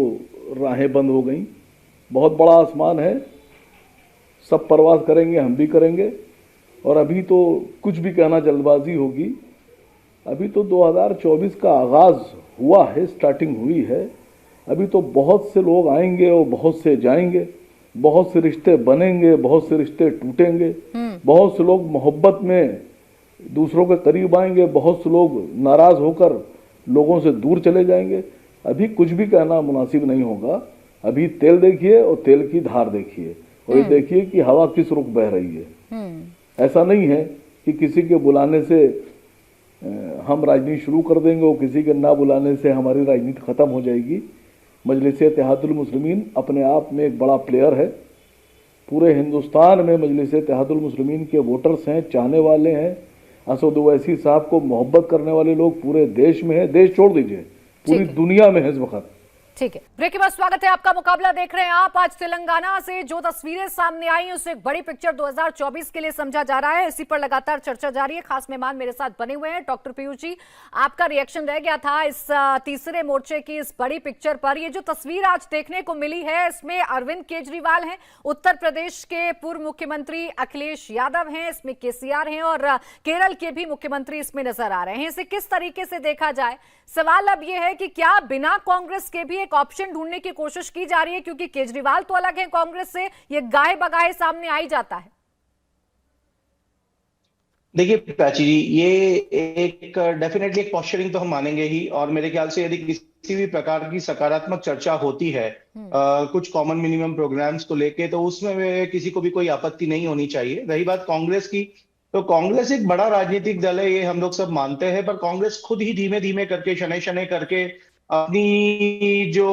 राहें बंद हो गई। बहुत बड़ा आसमान है, सब परवाज़ करेंगे, हम भी करेंगे। और अभी तो कुछ भी कहना जल्दबाजी होगी। अभी तो 2024 का आगाज़ हुआ है, स्टार्टिंग हुई है। अभी तो बहुत से लोग आएंगे और बहुत से जाएंगे, बहुत से रिश्ते बनेंगे, बहुत से रिश्ते टूटेंगे, बहुत से लोग मोहब्बत में दूसरों के करीब आएंगे, बहुत से लोग नाराज़ होकर लोगों से दूर चले जाएंगे। अभी कुछ भी कहना मुनासिब नहीं होगा। अभी तेल देखिए और तेल की धार देखिए, और ये देखिए कि हवा किस रुख बह रही है। ऐसा नहीं है कि किसी के बुलाने से हम राजनीति शुरू कर देंगे और किसी के ना बुलाने से हमारी राजनीति ख़त्म हो जाएगी। मजलिस-ए-इत्तेहादुल मुस्लिमीन अपने आप में एक बड़ा प्लेयर है। पूरे हिंदुस्तान में मजलिस-ए-इत्तेहादुल मुस्लिमीन के वोटर्स हैं, चाहने वाले हैं। असद ओवैसी साहब को मोहब्बत करने वाले लोग पूरे देश में हैं, देश छोड़ दीजिए, पूरी दुनिया में है इस वक्त। ठीक है, ब्रेक के बाद स्वागत है आपका। मुकाबला देख रहे हैं आप। आज तेलंगाना से जो तस्वीरें सामने आई उसे एक बड़ी पिक्चर 2024 के लिए समझा जा रहा है। इसी पर लगातार चर्चा जारी है। खास मेहमान मेरे साथ बने हुए हैं। डॉक्टर पीयूष जी, आपका रिएक्शन रह गया था इस तीसरे मोर्चे की इस बड़ी पिक्चर पर। ये जो तस्वीर आज देखने को मिली है, इसमें अरविंद केजरीवाल हैं, उत्तर प्रदेश के पूर्व मुख्यमंत्री अखिलेश यादव हैं, इसमें केसीआर हैं और केरल के भी मुख्यमंत्री इसमें नजर आ रहे हैं। इसे किस तरीके से देखा जाए? सवाल अब यह है कि क्या बिना कांग्रेस के भी एक ऑप्शन ढूंढने की कोशिश की जा रही है, क्योंकि केजरीवाल तो अलग है कांग्रेस से, ये गाहे बगाहे सामने आ ही जाता है। देखिए प्राची जी, ये एक डेफिनेटली एक पॉस्चरिंग तो हम मानेंगे ही, और मेरे ख्याल से यदि किसी भी प्रकार की सकारात्मक चर्चा होती है कुछ कॉमन मिनिमम प्रोग्राम्स को लेके, तो उसमें किसी को भी कोई आपत्ति नहीं होनी चाहिए। रही बात कांग्रेस की, तो कांग्रेस एक बड़ा राजनीतिक दल है, ये हम लोग सब मानते हैं, पर कांग्रेस खुद ही धीमे धीमे करके, शनै शनै करके अपनी जो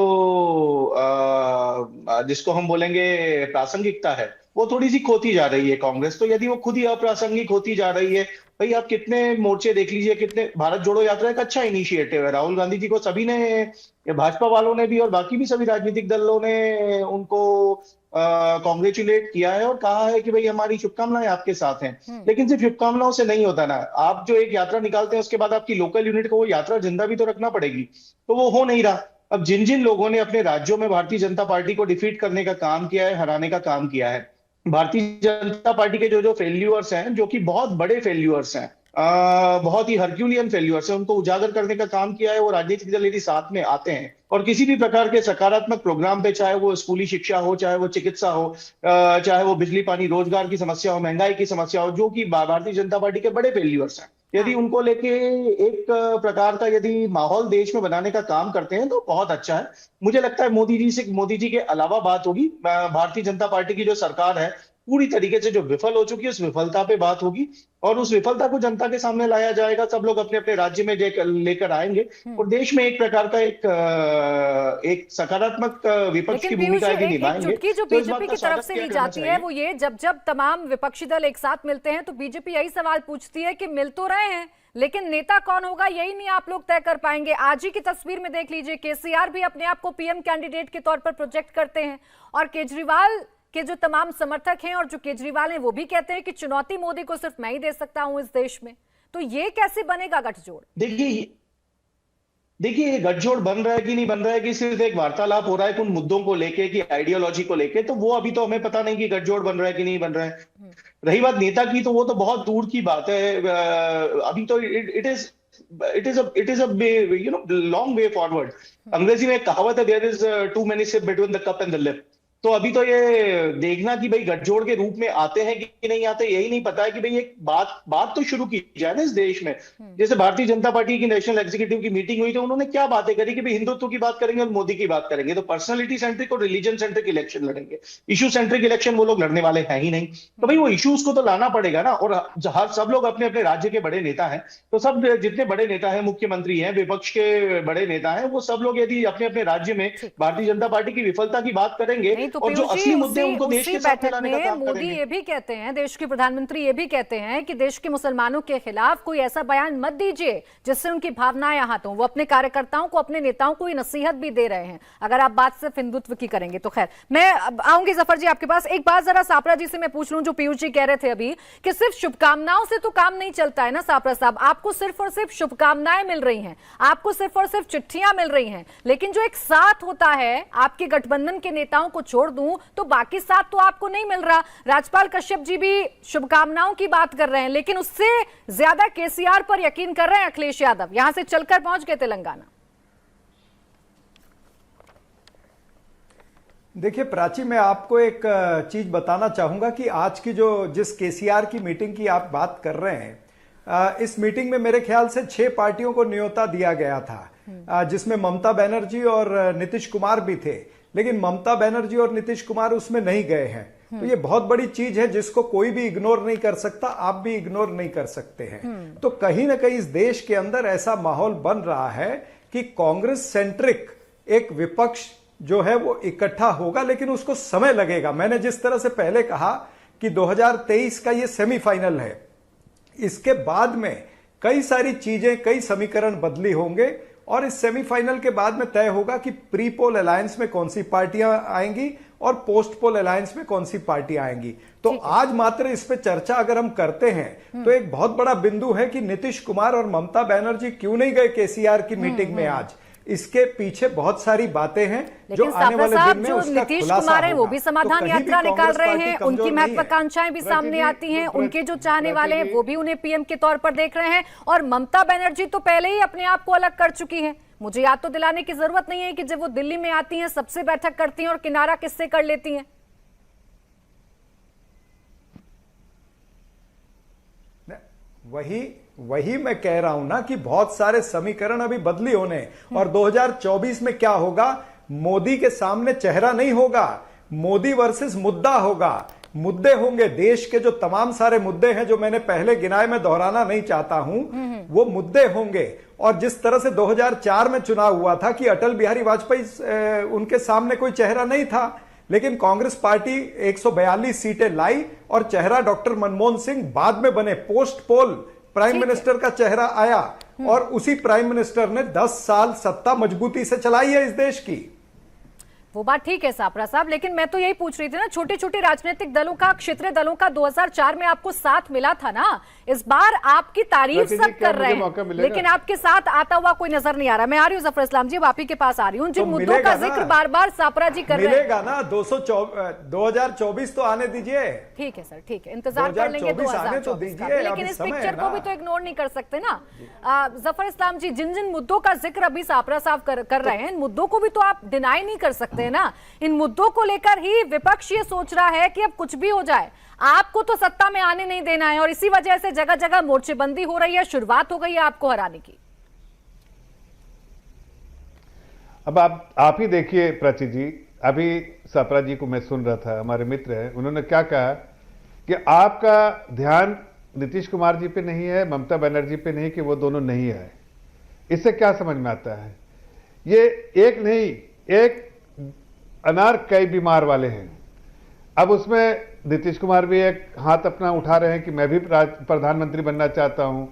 जिसको हम बोलेंगे प्रासंगिकता है, वो थोड़ी सी खोती जा रही है कांग्रेस। तो यदि वो खुद ही अप्रासंगिक होती जा रही है, भाई आप कितने मोर्चे देख लीजिए, कितने भारत जोड़ो यात्रा एक अच्छा इनिशिएटिव है। राहुल गांधी जी को सभी ने, भाजपा वालों ने भी और बाकी भी सभी राजनीतिक दलों ने उनको कॉन्ग्रेचुलेट किया है और कहा है कि भाई हमारी शुभकामनाएं आपके साथ हैं। लेकिन सिर्फ शुभकामनाओं से नहीं होता ना, आप जो एक यात्रा निकालते हैं उसके बाद आपकी लोकल यूनिट को वो यात्रा जिंदा भी तो रखना पड़ेगी, तो वो हो नहीं रहा। अब जिन जिन लोगों ने अपने राज्यों में भारतीय जनता पार्टी को डिफीट करने का काम किया है, हराने का काम किया है, भारतीय जनता पार्टी के जो फेल्यूअर्स हैं, जो कि बहुत बड़े फेल्यूअर्स हैं, बहुत ही हरक्यूलियन फेल्यूअर्स हैं, उनको उजागर करने का काम किया है। वो राजनीतिक दल यदि साथ में आते हैं और किसी भी प्रकार के सकारात्मक प्रोग्राम पे, चाहे वो स्कूली शिक्षा हो, चाहे वो चिकित्सा हो, चाहे वो बिजली पानी रोजगार की समस्या हो, महंगाई की समस्या हो, जो कि भारतीय जनता पार्टी के बड़े फेल्यूअर्स हैं, यदि उनको लेके एक प्रकार का यदि माहौल देश में बनाने का काम करते हैं तो बहुत अच्छा है। मुझे लगता है मोदी जी के अलावा बात होगी, भारतीय जनता पार्टी की जो सरकार है पूरी तरीके से जो विफल हो चुकी है, उस विफलता पे बात होगी और उस विफलता को जनता के सामने लाया जाएगा। सब लोग अपने अपने राज्य में लेकर आएंगे और देश में एक प्रकार का एक सकारात्मक विपक्ष की भूमिका निभाएंगे। चुटकी जो बीजेपी की तरफ से ली जाती है वो ये, जब तमाम विपक्षी दल एक साथ मिलते हैं तो बीजेपी यही सवाल पूछती है कि मिल तो रहे हैं, लेकिन नेता कौन होगा यही नहीं आप लोग तय कर पाएंगे। आज ही की तस्वीर में देख लीजिए, केसीआर भी अपने आप को पीएम कैंडिडेट के तौर पर प्रोजेक्ट करते हैं और केजरीवाल के जो तमाम समर्थक हैं और जो केजरीवाल हैं वो भी कहते हैं कि चुनौती मोदी को सिर्फ मैं ही दे सकता हूं इस देश में। तो ये कैसे बनेगा गठजोड़? देखिए ये गठजोड़ बन रहा है कि नहीं बन रहा है, कि सिर्फ एक वार्तालाप हो रहा है उन मुद्दों को लेके, कि आइडियोलॉजी को लेके, तो वो अभी तो हमें पता नहीं कि गठजोड़ बन रहा है कि नहीं बन रहा है। रही बात नेता की, तो वो तो बहुत दूर की बात है। अभी तो it is a long way forward. अंग्रेजी में एक कहावत है, there is too many sip between the cup and the lip. तो अभी तो ये देखना कि भाई गठजोड़ के रूप में आते हैं कि नहीं आते, यही नहीं पता है। कि भाई एक बात तो शुरू की जाए ना इस देश में। जैसे भारतीय जनता पार्टी की नेशनल एग्जीक्यूटिव की मीटिंग हुई, तो उन्होंने क्या बातें करी कि भाई हिंदुत्व की बात करेंगे और मोदी की बात करेंगे, तो पर्सनालिटी सेंट्रिक और रिलीजन सेंट्रिक इलेक्शन लड़ेंगे। इशू सेंट्रिक इलेक्शन वो लोग लड़ने वाले हैं ही नहीं। तो भाई वो इश्यूज को तो लाना पड़ेगा ना। और सब लोग अपने अपने राज्य के बड़े नेता हैं, तो सब जितने बड़े नेता हैं, मुख्यमंत्री हैं, विपक्ष के बड़े नेता हैं, वो सब लोग यदि अपने अपने राज्य में भारतीय जनता पार्टी की विफलता की बात करेंगे और जो असली मुद्दे उनको देश के साथ लाने का काम मोदी ये भी कहते हैं, देश के प्रधानमंत्री ये भी कहते हैं कि देश के मुसलमानों के खिलाफ कोई ऐसा बयान मत दीजिए जिससे उनकी भावनाएं आहत हों। वो अपने कार्यकर्ताओं को, अपने नेताओं को ये नसीहत भी दे रहे हैं, अगर आप बात सिर्फ हिंदुत्व की करेंगे तो। खैर, मैं आऊंगी जफर जी आपके पास। एक बात जरा सापरा जी से मैं पूछ लूं, जो पीयूष जी कह रहे थे अभी कि सिर्फ शुभकामनाओं से तो काम नहीं चलता है ना सापरा साहब। आपको सिर्फ और सिर्फ शुभकामनाएं मिल रही हैं, आपको सिर्फ और सिर्फ चिट्ठियां मिल रही हैं, लेकिन जो एक साथ होता है, आपके गठबंधन के नेताओं को छोड़ दूं तो बाकी साथ तो आपको नहीं मिल रहा। राजपाल कश्यप जी भी शुभकामनाओं की बात कर रहे हैं, लेकिन उससे ज्यादा केसीआर पर यकीन कर रहे हैं अखिलेश यादव। यहां से चलकर पहुंच गए तेलंगाना। देखिए प्राची, मैं आपको एक चीज बताना चाहूंगा कि आज की जिस केसीआर की मीटिंग की आप बात कर रहे हैं, इस मीटिंग में मेरे ख्याल से 6 पार्टियों को न्योता दिया गया था, जिसमें ममता बनर्जी और नीतीश कुमार भी थे, लेकिन ममता बनर्जी और नीतीश कुमार उसमें नहीं गए हैं। तो ये बहुत बड़ी चीज है जिसको कोई भी इग्नोर नहीं कर सकता, आप भी इग्नोर नहीं कर सकते हैं। तो कहीं ना कहीं इस देश के अंदर ऐसा माहौल बन रहा है कि कांग्रेस सेंट्रिक एक विपक्ष जो है वो इकट्ठा होगा, लेकिन उसको समय लगेगा। मैंने जिस तरह से पहले कहा कि 2023 का ये सेमीफाइनल है, इसके बाद में कई सारी चीजें, कई समीकरण बदली होंगे और इस सेमीफाइनल के बाद में तय होगा कि प्री पोल अलायंस में कौन सी पार्टियां आएंगी और पोस्ट पोल अलायंस में कौन सी पार्टियां आएंगी। तो आज मात्र इस पे चर्चा अगर हम करते हैं तो एक बहुत बड़ा बिंदु है कि नीतीश कुमार और ममता बनर्जी क्यों नहीं गए केसीआर की मीटिंग में आज। इसके पीछे बहुत सारी बातें हैं जो आने वाले दिन में उसका नीतीश खुलासा कुमार है वो होगा। भी समाधान तो यात्रा निकाल रहे हैं, उनकी महत्वाकांक्षाएं महत्वाकांक्षाएं भी सामने आती हैं, उनके जो चाहने वाले हैं वो भी उन्हें पीएम के तौर पर देख रहे हैं। और ममता बनर्जी तो पहले ही अपने आप को अलग कर चुकी है। मुझे याद तो दिलाने की जरूरत नहीं है कि जब वो दिल्ली में आती हैं सबसे बैठक करती हैं और किनारा किससे कर लेती हैं। वही मैं कह रहा हूं ना कि बहुत सारे समीकरण अभी बदली होने और 2024 में क्या होगा, मोदी के सामने चेहरा नहीं होगा, मोदी वर्सेस मुद्दा होगा। मुद्दे होंगे, देश के जो तमाम सारे मुद्दे हैं जो मैंने पहले गिनाए, मैं दोहराना नहीं चाहता हूं, वो मुद्दे होंगे। और जिस तरह से 2004 में चुनाव हुआ था कि अटल बिहारी वाजपेयी उनके सामने कोई चेहरा नहीं था, लेकिन कांग्रेस पार्टी 142 सीटें लाई और चेहरा डॉक्टर मनमोहन सिंह बाद में बने। पोस्ट पोल प्राइम मिनिस्टर का चेहरा आया और उसी प्राइम मिनिस्टर ने 10 साल सत्ता मजबूती से चलाई है इस देश की। वो बात ठीक है सापरा साहब, लेकिन मैं तो यही पूछ रही थी ना, छोटे छोटे राजनीतिक दलों का, क्षेत्रीय दलों का 2004 में आपको साथ मिला था ना। इस बार आपकी तारीफ सब कर रहे हैं, लेकिन आपके साथ आता हुआ कोई नजर नहीं आ रहा। मैं आ रही हूँ जफर इस्लाम जी, अब आप ही के पास आ रही हूँ। जिन मुद्दों का जिक्र बार बार सापरा जी कर रहे हैं, मिलेगा ना 2024 तो आने दीजिए। ठीक है सर, ठीक है, इंतजार कर लेंगे 2024 का, लेकिन इस पिक्चर को भी तो इग्नोर नहीं कर सकते ना। जफर इस्लाम जी, जिन जिन मुद्दों का जिक्र अभी सापरा साहब कर रहे हैं, इन मुद्दों को भी तो आप डिनाई नहीं कर सकते ना। इन मुद्दों को लेकर ही विपक्ष ये सोच रहा है कि अब कुछ भी हो जाए, आपको तो सत्ता में आने नहीं देना है, और इसी वजह से जगह जगह मोर्चेबंदी हो रही है, शुरुआत हो गई है आपको हराने की। अब आप ही देखिए प्राची जी, अभी सापरा जी को मैं सुन रहा था, हमारे मित्र हैं, उन्होंने क्या कहा कि आपका ध्यान नीतीश कुमार जी पे नहीं है, ममता बनर्जी पे नहीं, कि वो दोनों नहीं है। इससे क्या समझ में आता है, ये एक नहीं, एक अनार कई बीमार वाले हैं। अब उसमें नीतीश कुमार भी एक हाथ अपना उठा रहे हैं कि मैं भी प्रधानमंत्री बनना चाहता हूं,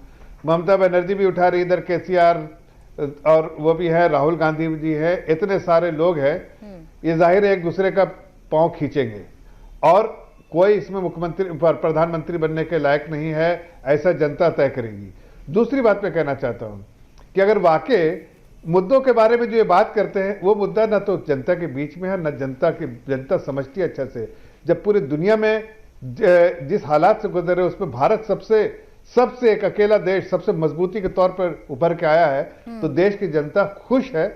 ममता बनर्जी भी उठा रही, इधर केसीआर और वो भी है, राहुल गांधी जी है, इतने सारे लोग हैं। ये जाहिर है एक दूसरे का पांव खींचेंगे और कोई इसमें मुख्यमंत्री प्रधानमंत्री बनने के लायक नहीं है, ऐसा जनता तय करेगी। दूसरी बात मैं कहना चाहता हूं कि अगर वाकई मुद्दों के बारे में जो ये बात करते हैं, वो मुद्दा ना तो जनता के बीच में है, ना जनता समझती है अच्छा से। जब पूरी दुनिया में जिस हालात से गुजरे उसमें भारत सबसे एक अकेला देश सबसे मजबूती के तौर पर उभर के आया है, तो देश की जनता खुश है।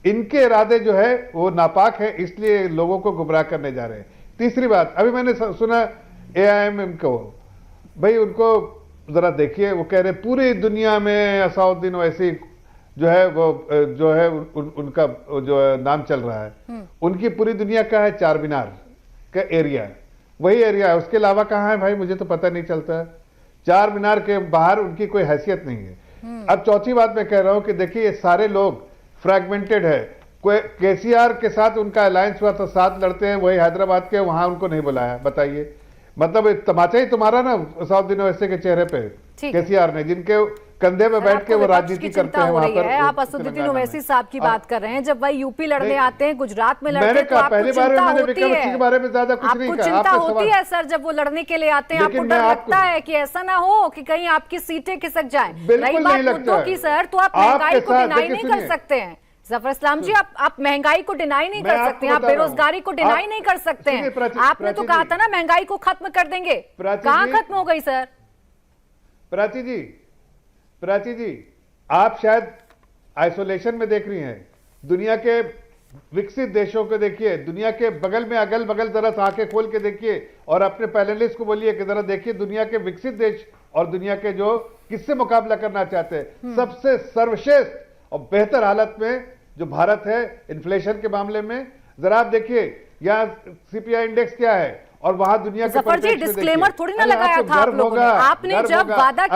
इनके इरादे जो है वो नापाक है, इसलिए लोगों को गुमराह करने जा रहे हैं। तीसरी बात, अभी मैंने सुना AIM को, भाई उनको जरा देखिए, वो कह रहे पूरी दुनिया में असाउद्दीन ओवैसी जो है वो जो है उनका जो नाम चल रहा है, उनकी पूरी दुनिया का है चार मीनार का एरिया, वही एरिया है, उसके अलावा कहाँ है भाई, मुझे तो पता नहीं चलता है। चार मीनार के बाहर उनकी कोई हैसियत नहीं है। अब चौथी बात मैं कह रहा हूं कि देखिए ये सारे लोग फ्रैगमेंटेड है। कोई केसीआर के साथ उनका अलायंस हुआ तो साथ लड़ते हैं, वही हैदराबाद के, वहां उनको नहीं बुलाया। बताइए, मतलब तमाचा ही तुम्हारा ना असाउद्दीन ओवैसी के चेहरे पे केसीआर ने, जिनके कंधे में बैठ के वो राजनीति करते हैं वहां पर। आप असदुद्दीन ओवैसी साहब की बात कर रहे हैं, जब वही यूपी लड़ने आते हैं, गुजरात में लड़ते हैं, तो आपको पहली बार मैंने विक्रम सिंह के बारे में ज्यादा कुछ नहीं कहा। आपको चिंता होती है सर जब वो लड़ने के लिए आते हैं, आपको डर लगता है कि ऐसा ना हो कि कहीं आपकी सीटें खिसक जाएं। रही बात मुद्दों की सर, तो आप महंगाई को डिनाई नहीं कर सकते हैं जफर इस्लाम जी, आप महंगाई को डिनाई नहीं कर सकते, आप बेरोजगारी को डिनाई नहीं कर सकते हैं। आपने तो कहा था ना महंगाई को खत्म कर देंगे, कहां खत्म हो गई सर? प्राची जी, आप शायद आइसोलेशन में देख रही हैं। दुनिया के विकसित देशों को देखिए, दुनिया के बगल में अगल बगल जरा आंखें खोल के देखिए और अपने पैनलिस्ट को बोलिए कि जरा देखिए दुनिया के विकसित देश और दुनिया के जो किससे मुकाबला करना चाहते हैं। सबसे सर्वश्रेष्ठ और बेहतर हालत में जो भारत है इन्फ्लेशन के मामले में, जरा आप देखिए यहाँ CPI इंडेक्स क्या है और वहां दुनिया के जफर जी डिस्क्लेमर थोड़ी ना लगाया था आप लोगों ने। आपने जब वादा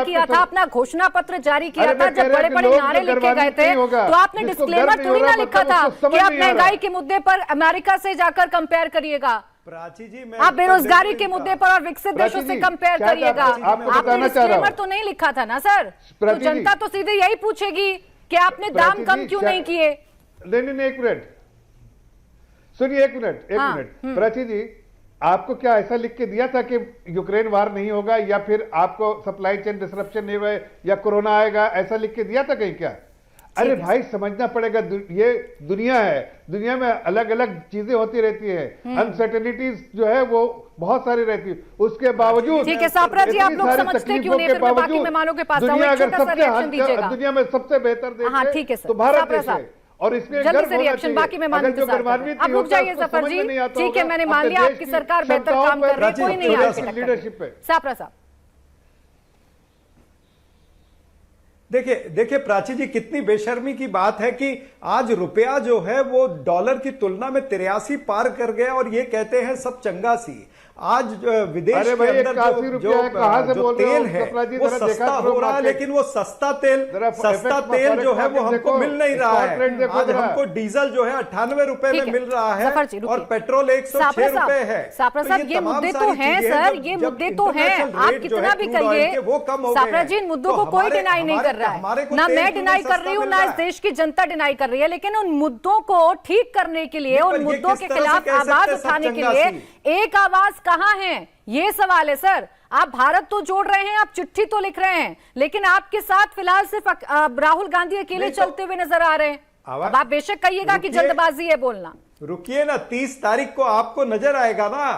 किया था, अपना घोषणा पत्र जारी किया था, जब बड़े बड़े नारे लिखे गए थे, तो आपने डिस्क्लेमर थोड़ी ना लिखा था कि आप महंगाई के मुद्दे पर अमेरिका से जाकर कंपेयर करिएगा। प्राची जी, मैं आप बेरोजगारी के मुद्दे पर और विकसित देशों से कंपेयर करिएगा। आपने डिस्क्लेमर तो नहीं लिखा था ना सर, तो जनता तो सीधे यही पूछेगी कि आपने दाम कम क्यों नहीं किए। नहीं, एक मिनट सुनिए, एक मिनट प्राची जी, आपको क्या ऐसा लिख के दिया था कि यूक्रेन वार नहीं होगा, या फिर आपको सप्लाई चेन डिसरप्शन नहीं हुए, या कोरोना आएगा, ऐसा लिख के दिया था कहीं क्या? अरे भाई समझना पड़ेगा, ये दुनिया है, दुनिया में अलग अलग चीजें होती रहती है, अनसर्टेनिटीज जो है वो बहुत सारी रहती है, उसके बावजूद ठीक है सापरा जी, आप लोग समझते क्यों नहीं, फिर मैं बाकी मेहमानों के पास आऊं, एक छोटा सा रिएक्शन दीजिएगा। दुनिया में सबसे बेहतर देश हाँ ठीक है सर, तो भारत देश है, और इसमें जल्दी से रिएक्शन बाकी मेहमान इंतजार कर रहे हैं। अब रुक जाइए सफर जी, ठीक है मैंने मान लिया आपकी सरकार बेहतर काम कर रही है, कोई नहीं आके लीडरशिप पे। सापरा साहब देखिए प्राची जी, कितनी बेशर्मी की बात है कि आज रुपया जो है वो डॉलर की तुलना में 83 पार कर गया और ये कहते हैं सब चंगा सी। आज विदेश के अंदर जो तेल है वो सस्ता हो रहा है, लेकिन वो सस्ता तेल जो है वो हमको मिल नहीं रहा है। आज हमको डीजल जो है 98 रुपए में मिल रहा है और पेट्रोल 106 रुपए है। सापरा साहब, ये मुद्दे तो हैं सर, ये मुद्दे तो हैं, आप कितना भी कहिए सापरा जी, इन मुद्दों को कोई डिनाई नहीं कर रहा है, ना मैं डिनाई कर रही हूँ ना इस देश की जनता डिनाई कर रही है, लेकिन उन मुद्दों को ठीक करने के लिए, उन मुद्दों के खिलाफ आवाज उठाने के लिए एक आवाज कहां है, ये सवाल है सर। आप भारत तो जोड़ रहे हैं, आप चिट्ठी तो लिख रहे हैं, लेकिन आपके साथ फिलहाल सिर्फ राहुल गांधी अकेले चलते हुए नजर आ रहे हैं। अब आप बेशक कहिएगा कि जल्दबाजी है बोलना, रुकिए ना, 30 तारीख को आपको नजर आएगा ना,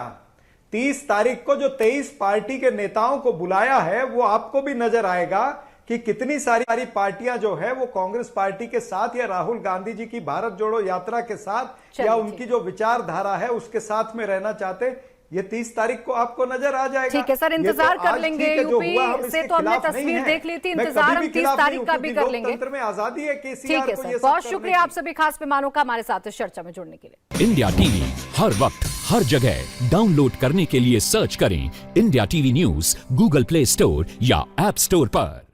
30 तारीख को जो 23 पार्टी के नेताओं को बुलाया है वो आपको भी नजर आएगा कि कितनी सारी पार्टियां जो है वो कांग्रेस पार्टी के साथ या राहुल गांधी जी की भारत जोड़ो यात्रा के साथ या उनकी जो विचारधारा है उसके साथ में रहना चाहते। ये 30 तारीख को आपको नजर आ जाएगा। ठीक है सर, इंतजार कर लेंगे। यूपी से तो हमने तस्वीर देख ली थी, इंतजार हम 30 तारीख का भी कर लेंगे। में आजादी है, ठीक है सर, बहुत शुक्रिया आप सभी खास मेहमानों का हमारे साथ इस चर्चा में जुड़ने के लिए। इंडिया टीवी हर वक्त हर जगह डाउनलोड करने के लिए सर्च करें India TV news Google play store या ऐप स्टोर पर।